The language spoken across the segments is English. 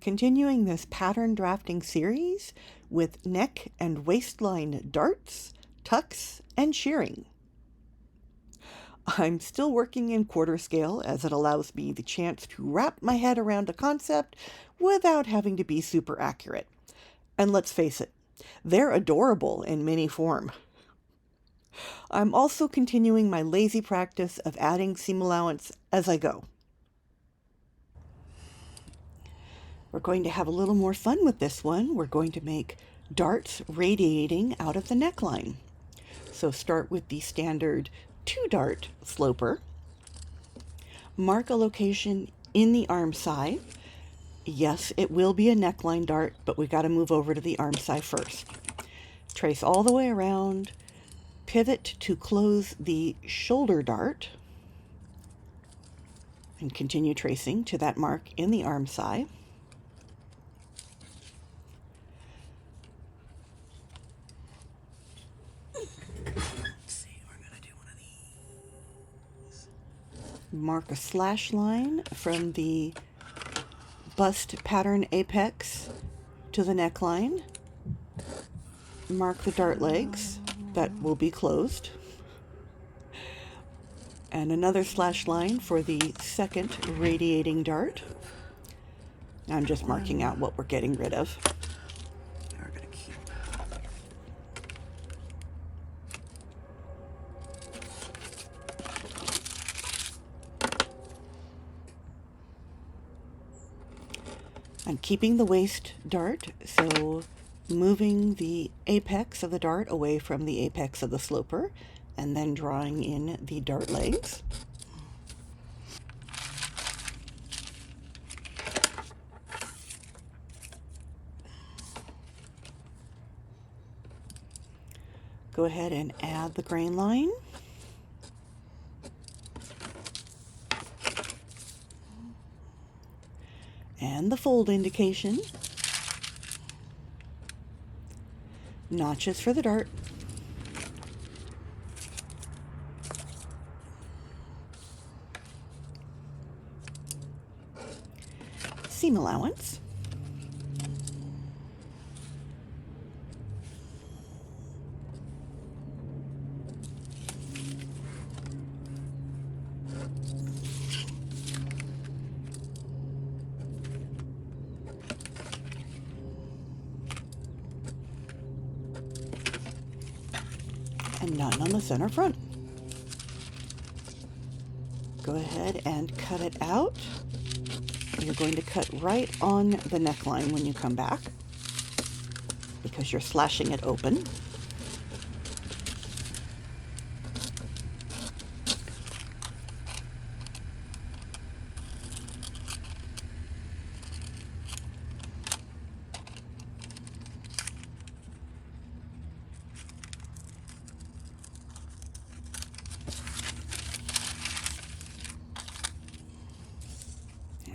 continuing this pattern drafting series with neck and waistline darts, tucks, and shearing. I'm still working in quarter scale as it allows me the chance to wrap my head around a concept without having to be super accurate. And let's face it, they're adorable in mini form. I'm also continuing my lazy practice of adding seam allowance as I go. We're going to have a little more fun with this one. We're going to make darts radiating out of the neckline. So start with the standard 2-dart sloper. Mark a location in the arm side. Yes, it will be a neckline dart, but we got to move over to the arm side first. Trace all the way around, pivot to close the shoulder dart, and continue tracing to that mark in the arm side. Mark a slash line from the bust pattern apex to the neckline. Mark the dart legs that will be closed. And another slash line for the second radiating dart. I'm just marking out what we're getting rid of. We're gonna keep. I'm keeping the waist dart, so moving the apex of the dart away from the apex of the sloper, and then drawing in the dart legs. Go ahead and add the grain line. And the fold indication. Notches for the dart. Seam allowance. And none on the center front. Go ahead and cut it out. You're going to cut right on the neckline when you come back because you're slashing it open.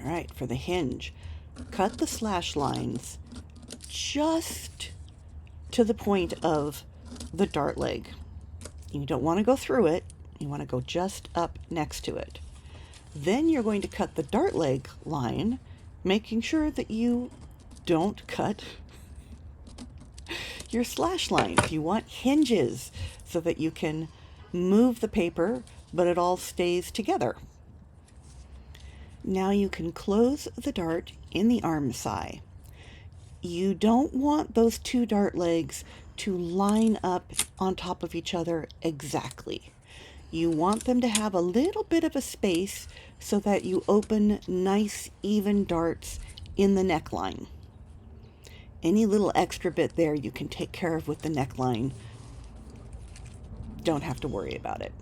All right, for the hinge, cut the slash lines just to the point of the dart leg. You don't want to go through it. You want to go just up next to it. Then you're going to cut the dart leg line, making sure that you don't cut your slash lines. You want hinges so that you can move the paper, but it all stays together. Now you can close the dart in the arm side. You don't want those two dart legs to line up on top of each other exactly. You want them to have a little bit of a space so that you open nice even darts in the neckline. Any little extra bit there you can take care of with the neckline. Don't have to worry about it.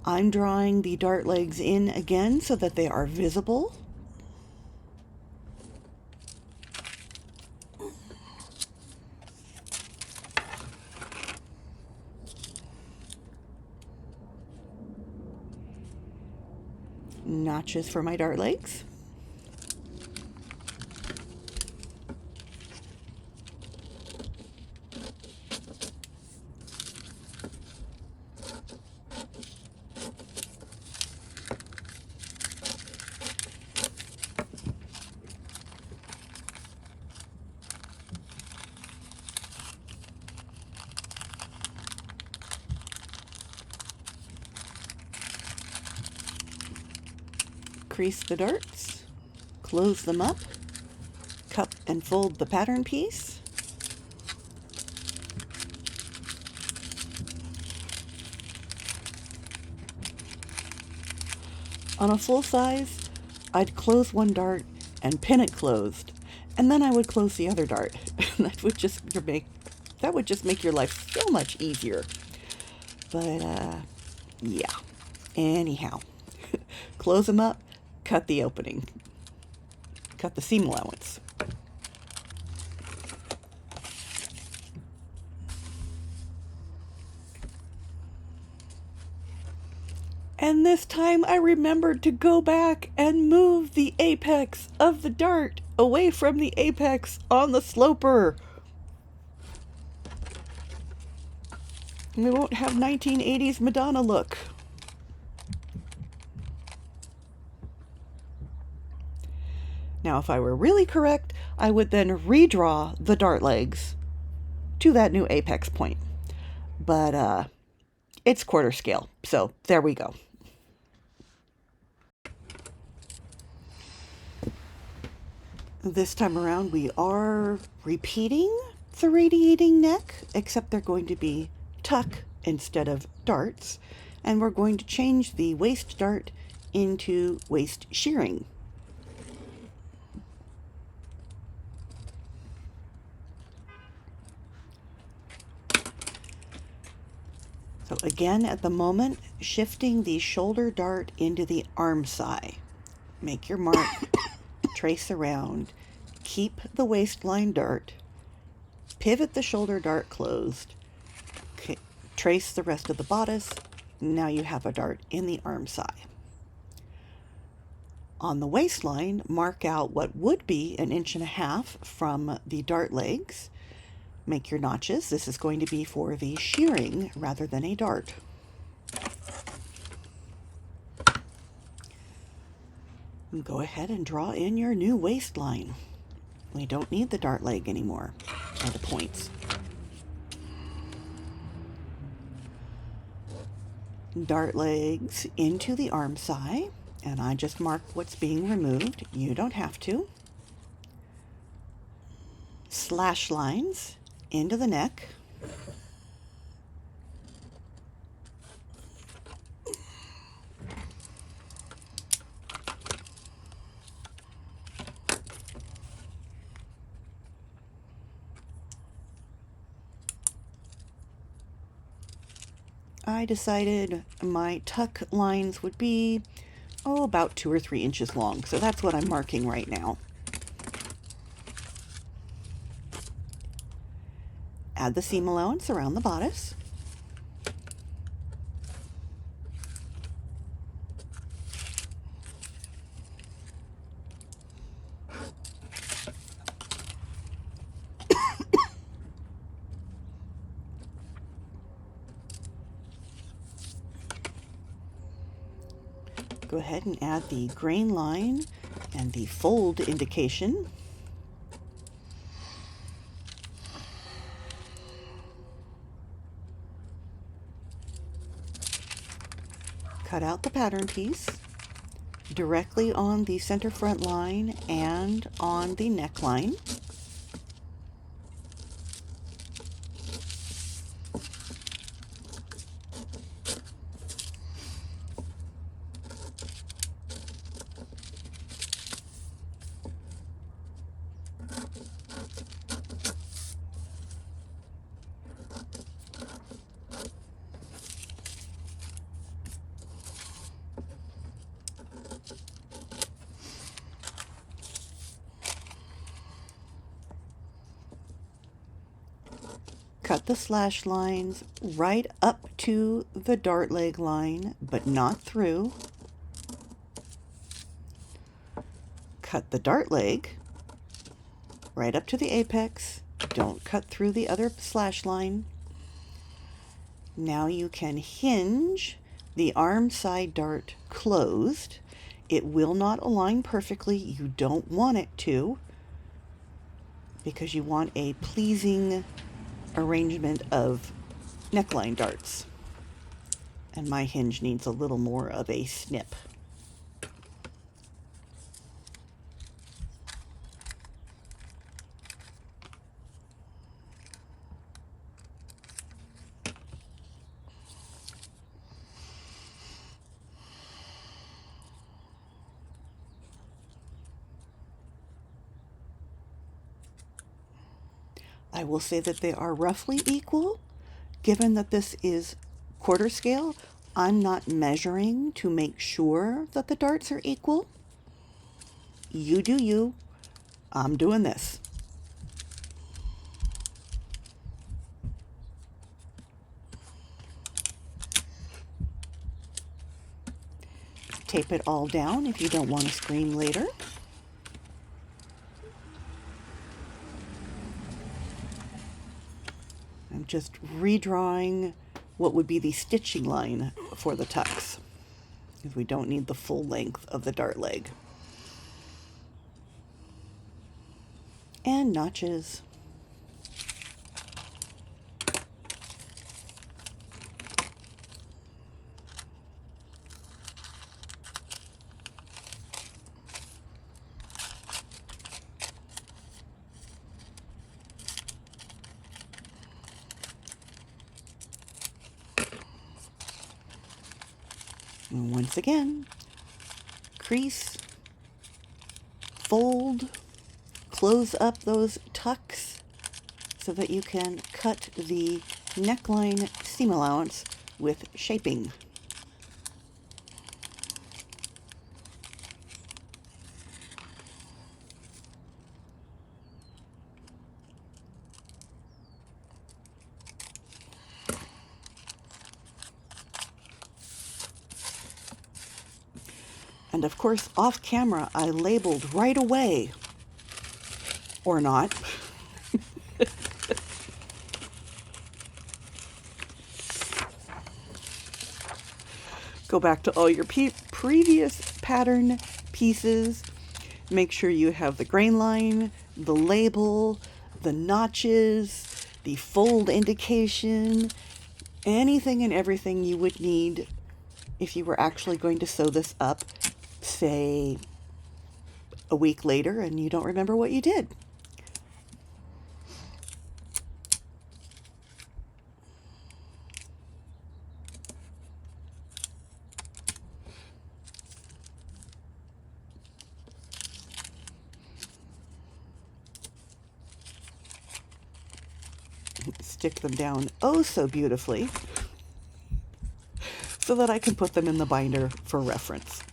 I'm drawing the dart legs in again so that they are visible. Notches for my dart legs. increase the darts, close them up, cup and fold the pattern piece, on a full size, I'd close one dart and pin it closed, and then I would close the other dart. That would just make your life so much easier. But yeah. Anyhow, close them up, cut the opening, cut the seam allowance. And this time I remembered to go back and move the apex of the dart away from the apex on the sloper. We won't have 1980s Madonna look. Now, if I were really correct, I would then redraw the dart legs to that new apex point. But it's quarter scale, so there we go. This time around, we are repeating the radiating neck, except they're going to be tuck instead of darts, and we're going to change the waist dart into waist shearing. So again, at the moment, shifting the shoulder dart into the arm side. Make your mark, trace around, keep the waistline dart, pivot the shoulder dart closed, trace the rest of the bodice. Now you have a dart in the arm side. On the waistline, mark out what would be 1.5 inches from the dart legs. Make your notches. This is going to be for the shearing rather than a dart. Go ahead and draw in your new waistline. We don't need the dart leg anymore, or the points. Dart legs into the arm side, and I just marked what's being removed. You don't have to. Slash lines into the neck. I decided my tuck lines would be, about 2 or 3 inches long. So that's what I'm marking right now. Add the seam allowance around the bodice. Go ahead and add the grain line and the fold indication. Cut out the pattern piece directly on the center front line and on the neckline. Cut the slash lines right up to the dart leg line, but not through. Cut the dart leg right up to the apex. Don't cut through the other slash line. Now you can hinge the arm side dart closed. It will not align perfectly. You don't want it to, because you want a pleasing arrangement of neckline darts. And my hinge needs a little more of a snip. I will say that they are roughly equal. Given that this is quarter scale, I'm not measuring to make sure that the darts are equal. You do you. I'm doing this. Tape it all down if you don't want to scream later. I'm just redrawing what would be the stitching line for the tucks, because we don't need the full length of the dart leg. And notches. And once again, crease, fold, close up those tucks so that you can cut the neckline seam allowance with shaping. And of course, off camera, I labeled right away, or not. Go back to all your previous pattern pieces. Make sure you have the grain line, the label, the notches, the fold indication, anything and everything you would need if you were actually going to sew this up, say, a week later and you don't remember what you did. Stick them down oh so beautifully so that I can put them in the binder for reference.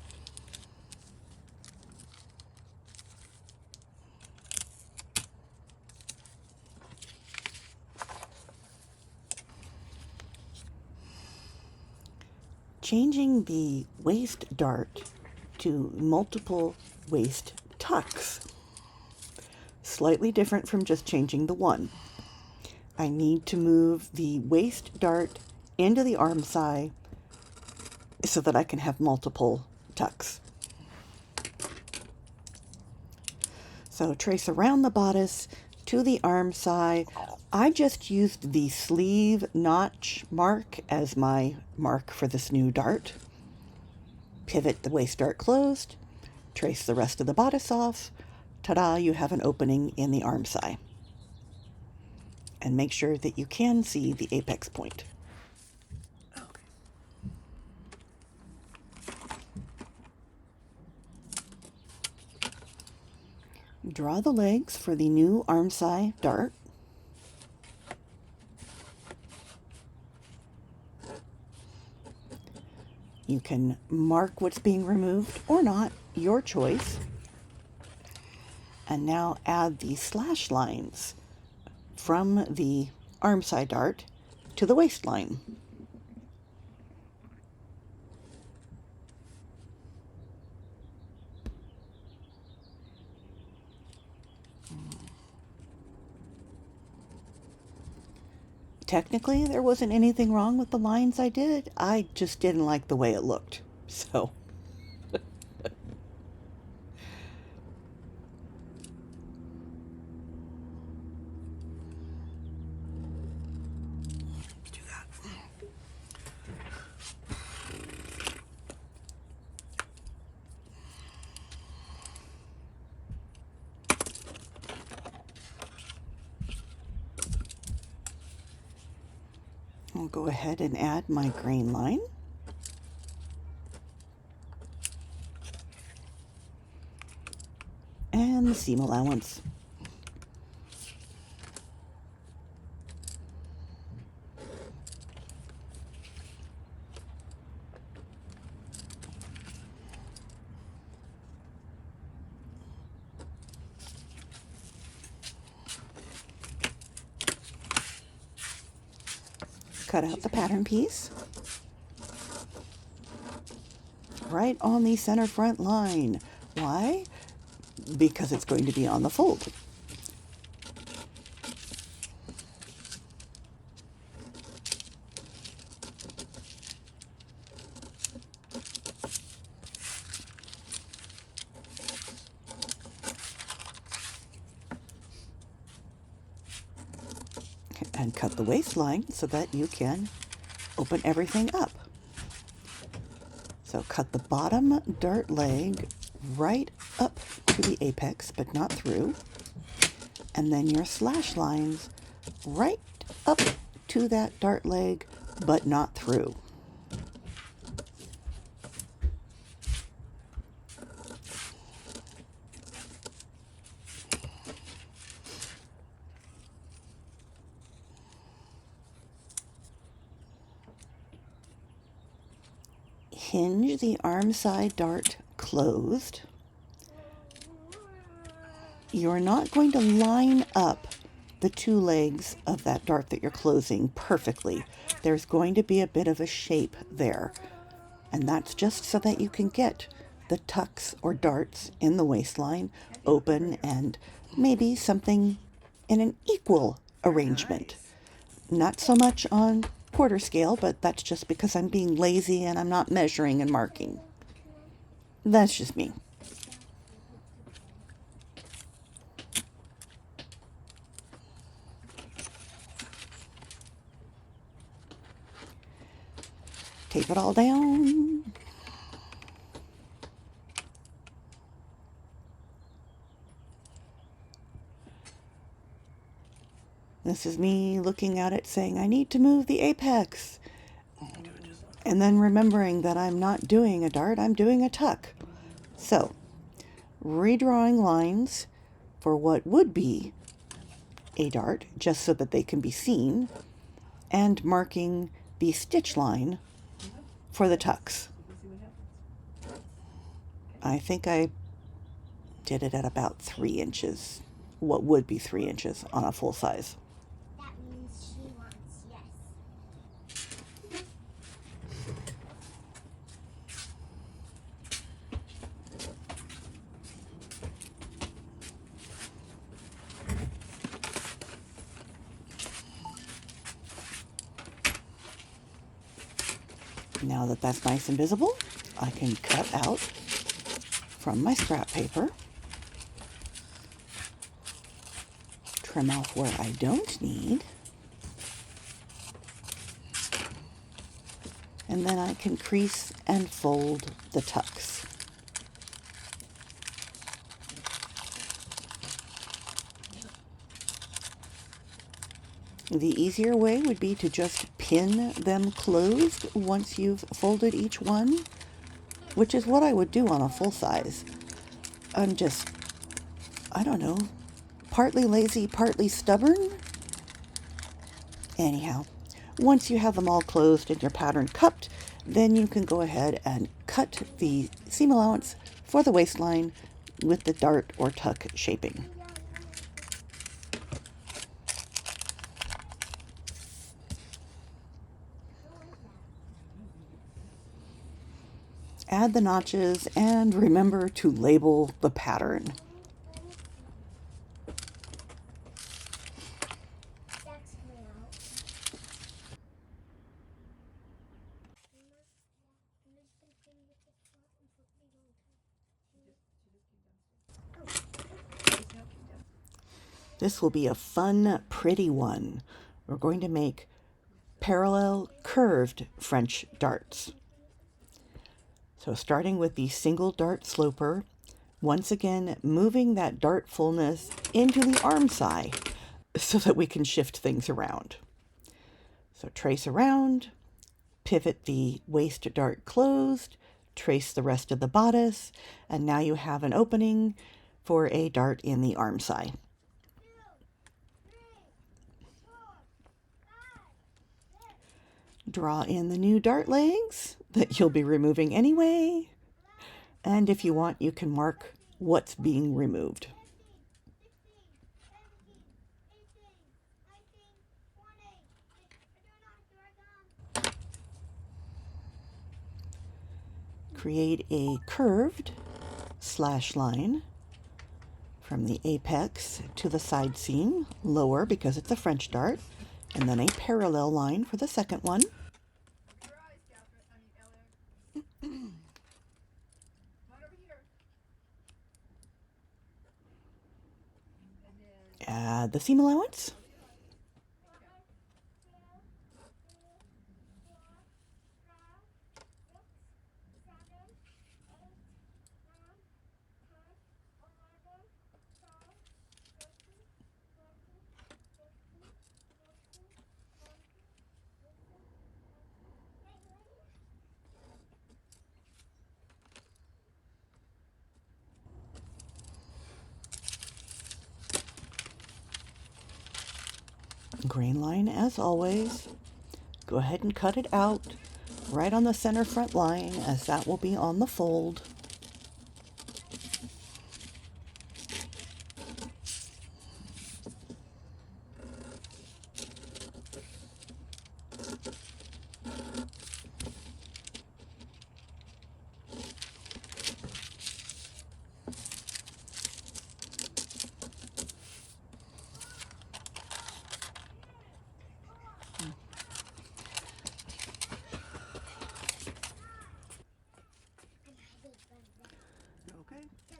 Changing the waist dart to multiple waist tucks. Slightly different from just changing the one. I need to move the waist dart into the arm side so that I can have multiple tucks. So trace around the bodice to the arm side. I just used the sleeve notch mark as my mark for this new dart. Pivot the waist dart closed, trace the rest of the bodice off. Ta-da, you have an opening in the arm side. And make sure that you can see the apex point. Draw the legs for the new arm side dart. You can mark what's being removed or not, your choice. And now add the slash lines from the arm side dart to the waistline. Technically, there wasn't anything wrong with the lines I did. I just didn't like the way it looked. So Do that. I'll go ahead and add my grain line. And the seam allowance. cut out the pattern piece right on the center front line. Why? Because it's going to be on the fold. And cut the waistline so that you can open everything up. So cut the bottom dart leg right up to the apex, but not through. And then your slash lines right up to that dart leg, but not through. Hinge the arm side dart closed. You're not going to line up the two legs of that dart that you're closing perfectly. There's going to be a bit of a shape there. And that's just so that you can get the tucks or darts in the waistline open and maybe something in an equal arrangement. Not so much on quarter scale, but that's just because I'm being lazy and I'm not measuring and marking. That's just me. Tape it all down. This is me looking at it saying, I need to move the apex. And then remembering that I'm not doing a dart, I'm doing a tuck. So, redrawing lines for what would be a dart, just so that they can be seen, and marking the stitch line for the tucks. I think I did it at about 3 inches, what would be 3 inches on a full size. That means she wants yes. Now that that's nice and visible, I can cut out from my scrap paper, trim off where I don't need, and then I can crease and fold the tucks. The easier way would be to just pin them closed once you've folded each one, which is what I would do on a full size. I'm just, I don't know, partly lazy, partly stubborn. Anyhow, once you have them all closed and your pattern cupped, then you can go ahead and cut the seam allowance for the waistline with the dart or tuck shaping. Add the notches and remember to label the pattern. That's coming out. This will be a fun, pretty one. We're going to make parallel curved French darts. So starting with the single dart sloper, once again moving that dart fullness into the arm side so that we can shift things around. So trace around, pivot the waist dart closed, trace the rest of the bodice, and now you have an opening for a dart in the arm side. Draw in the new dart legs that you'll be removing anyway. And if you want, you can mark what's being removed. create a curved slash line from the apex to the side seam, lower because it's a French dart, and then a parallel line for the second one. Add the seam allowance. Grain line as always. Go ahead and cut it out right on the center front line, as that will be on the fold.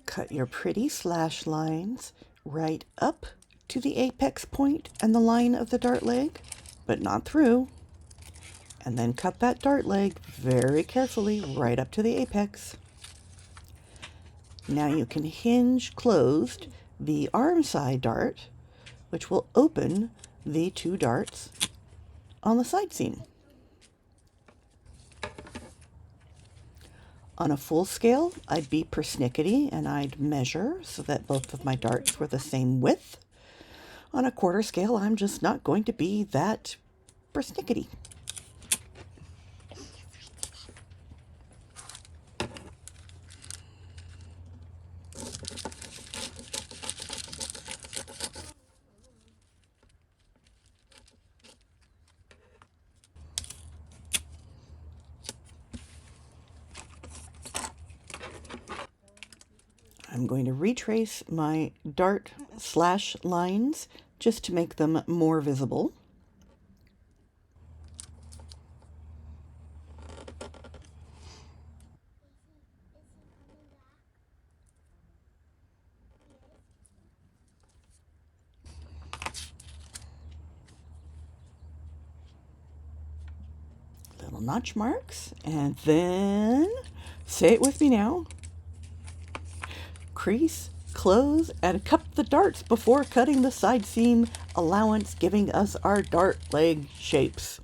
Cut your pretty slash lines right up to the apex point and the line of the dart leg, but not through. And then cut that dart leg very carefully right up to the apex. Now you can hinge closed the arm side dart, which will open the two darts on the side seam. On a full scale, I'd be persnickety and I'd measure so that both of my darts were the same width. On a quarter scale, I'm just not going to be that persnickety. I'm going to retrace my dart slash lines just to make them more visible. Little notch marks, and then, say it with me now, crease, close, and cut the darts before cutting the side seam allowance, giving us our dart leg shapes.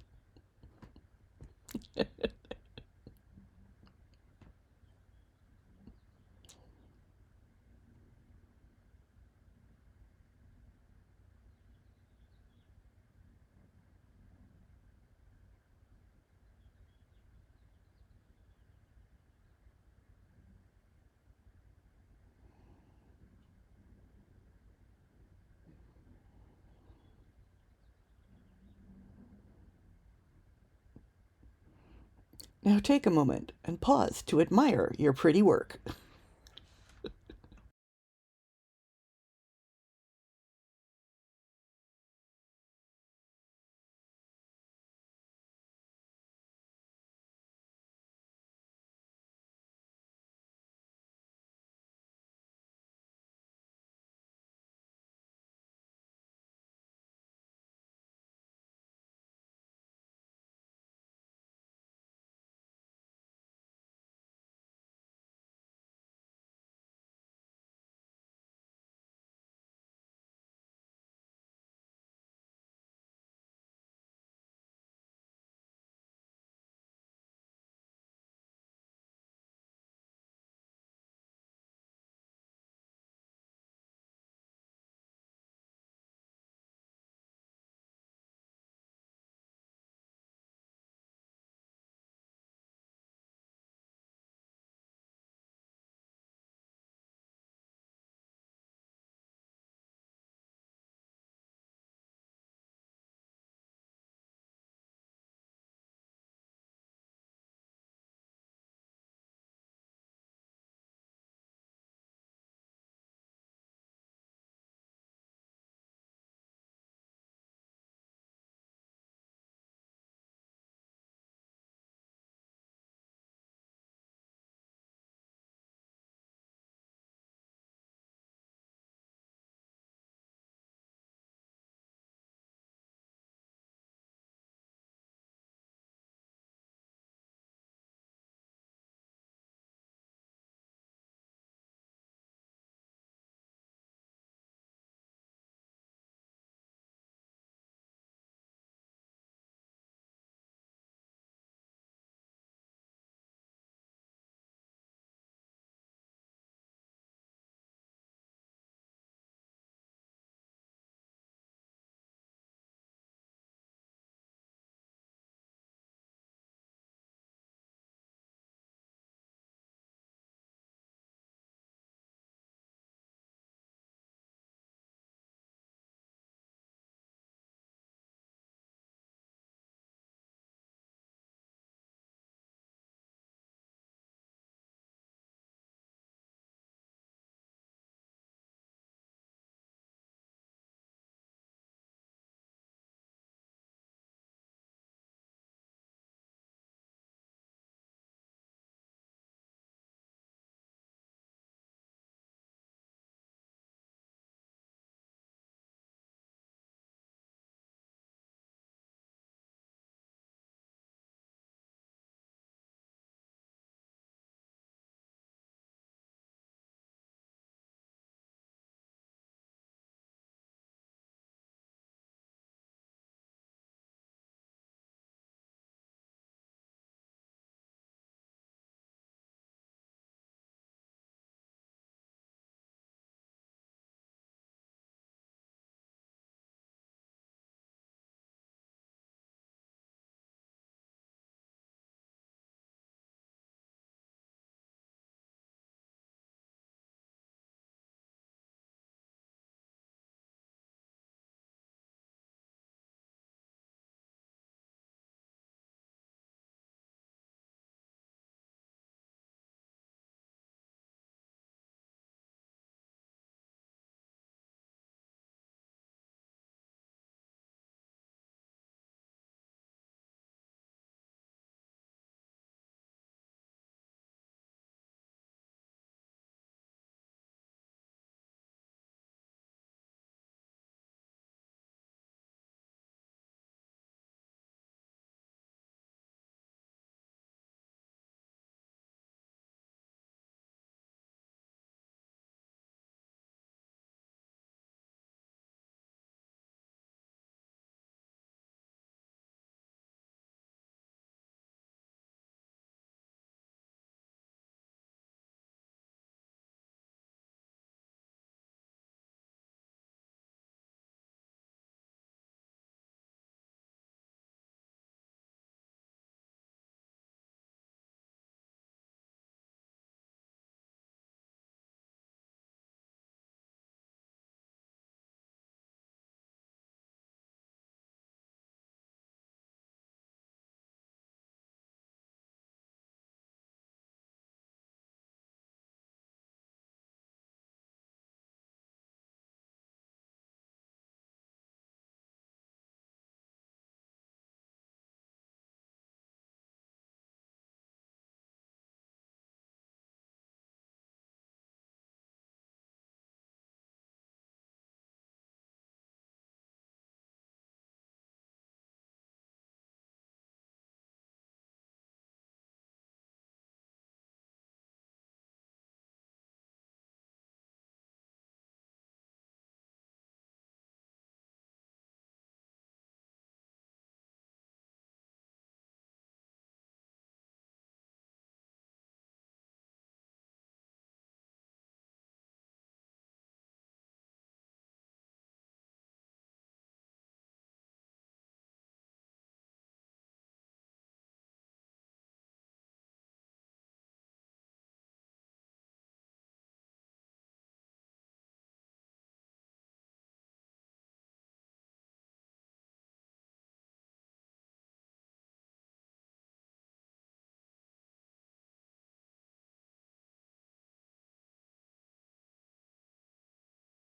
Now take a moment and pause to admire your pretty work.